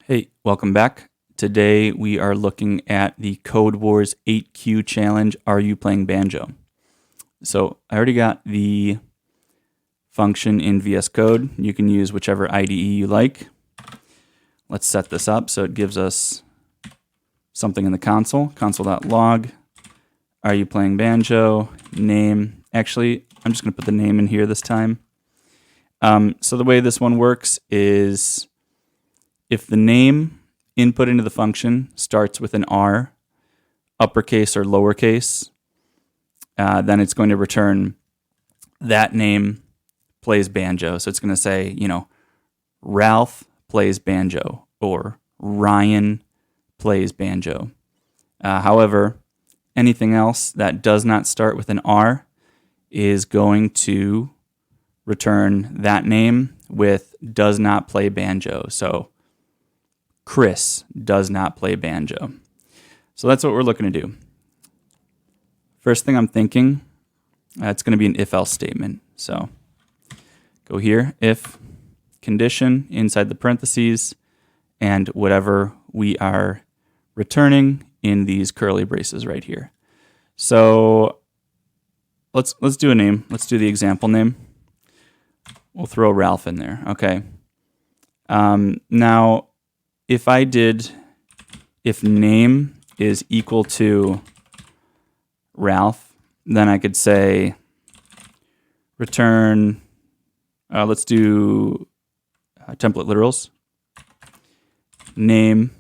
Hey, welcome back. Today we are looking at the Codewars 8Q challenge. Are you playing Banjo? So I already got the function in VS Code. You can use whichever IDE you like. Let's set this up so it gives us something in the console. Console.log. Are you playing Banjo? Name. Actually, I'm just going to put the name in here this time. So the way this one works is if the name input into the function starts with an R, uppercase or lowercase, then it's going to return that name plays banjo. So it's going to say, Ralph plays banjo or Ryan plays banjo. However, anything else that does not start with an R is going to return that name with does not play banjo. So Chris does not play banjo. So that's what we're looking to do. First thing I'm thinking, it's going to be an if-else statement. So go here, if condition inside the parentheses, and whatever we are returning in these curly braces right here. So let's do a name. Let's do the example name. We'll throw Ralph in there. Okay. Now, if name is equal to Ralph, then I could say return, let's do template literals. Name,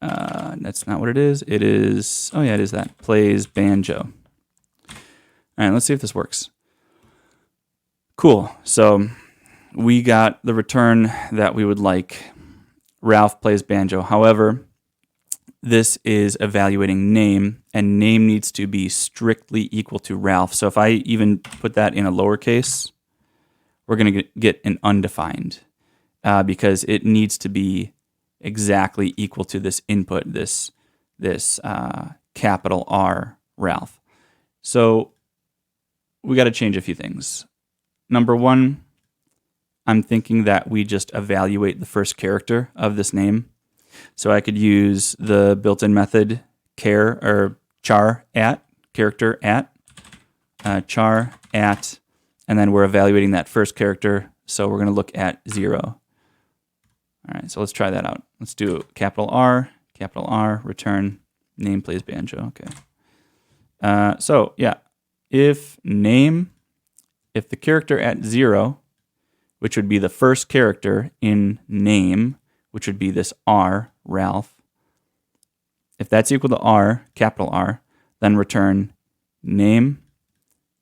that's not what it is. It is, oh yeah, it is that. Plays banjo. All right, let's see if this works. Cool. So we got the return that we would like. Ralph plays banjo. However, this is evaluating name, and name needs to be strictly equal to Ralph. So if I even put that in a lowercase, we're going to get an undefined because it needs to be exactly equal to this input, this capital R, Ralph. So we got to change a few things. Number one, I'm thinking that we just evaluate the first character of this name. So I could use the built-in method char at, character at, char at, and then we're evaluating that first character. So we're going to look at 0. All right, so let's try that out. Let's do capital R, return, name plays banjo. Okay. So yeah, if the character at 0, which would be the first character in name, which would be this R, Ralph. If that's equal to R, capital R, then return name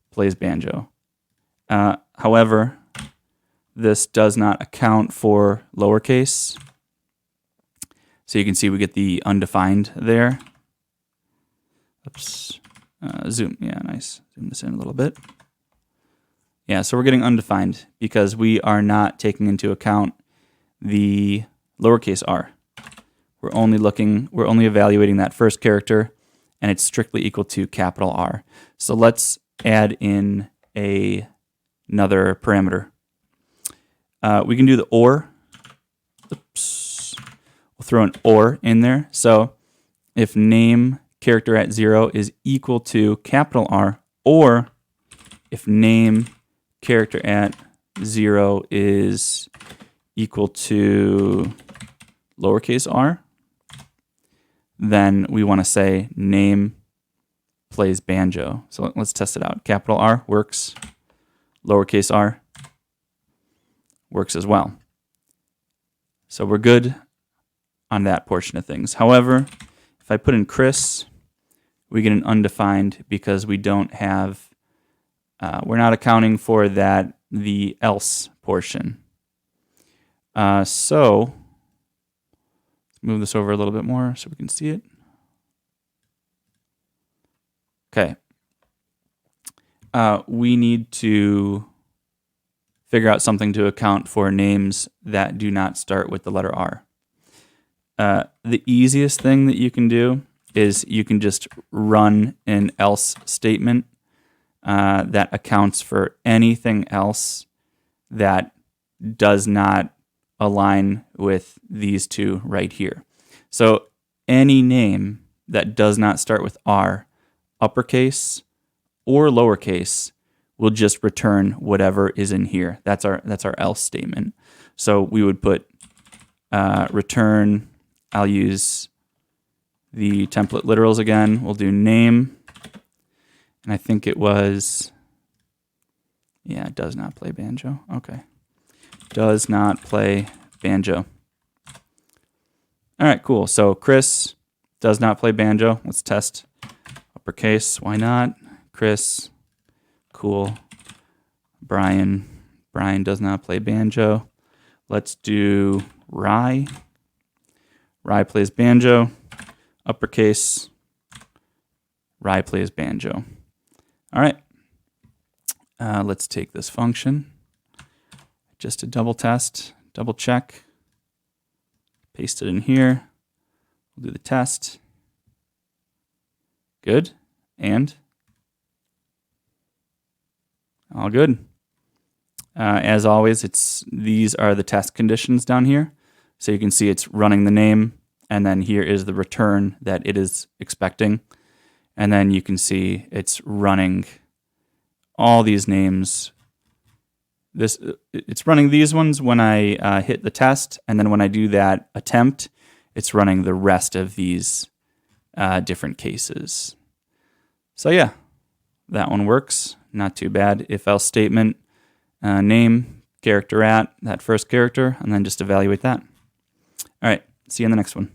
plays banjo. However, this does not account for lowercase. So you can see we get the undefined there. Oops. Zoom. Yeah, nice. Zoom this in a little bit. Yeah, so we're getting undefined because we are not taking into account the lowercase r. We're only evaluating that first character, and it's strictly equal to capital R. So let's add in another parameter. We can do the or. Oops. We'll throw an or in there. So if name character at 0 is equal to capital R, or if name character at 0 is equal to lowercase r, then we want to say name plays banjo. So let's test it out. Capital R works. Lowercase r works as well. So we're good on that portion of things. However, if I put in Chris, we get an undefined because we don't have we're not accounting for the else portion. So let's move this over a little bit more so we can see it. Okay. We need to figure out something to account for names that do not start with the letter R. The easiest thing that you can do is you can just run an else statement that accounts for anything else that does not align with these two right here. So any name that does not start with R, uppercase or lowercase, will just return whatever is in here. That's our else statement. So we would put return. I'll use the template literals again. We'll do name, and I think it was, yeah, it does not play banjo. Okay, does not play banjo. All right, cool. So Chris does not play banjo. Let's test uppercase. Why not? Chris, cool. Brian does not play banjo. Let's do Rye. Rye plays banjo. Uppercase. Rye plays banjo. All right. Let's take this function just to double test, double check. Paste it in here. We'll do the test. Good. And all good. As always, these are the test conditions down here. So you can see it's running the name, and then here is the return that it is expecting. And then you can see it's running all these names. It's running these ones when I hit the test, and then when I do that attempt, it's running the rest of these different cases. So yeah, that one works. Not too bad. If else statement, name, character at, that first character, and then just evaluate that. All right, see you in the next one.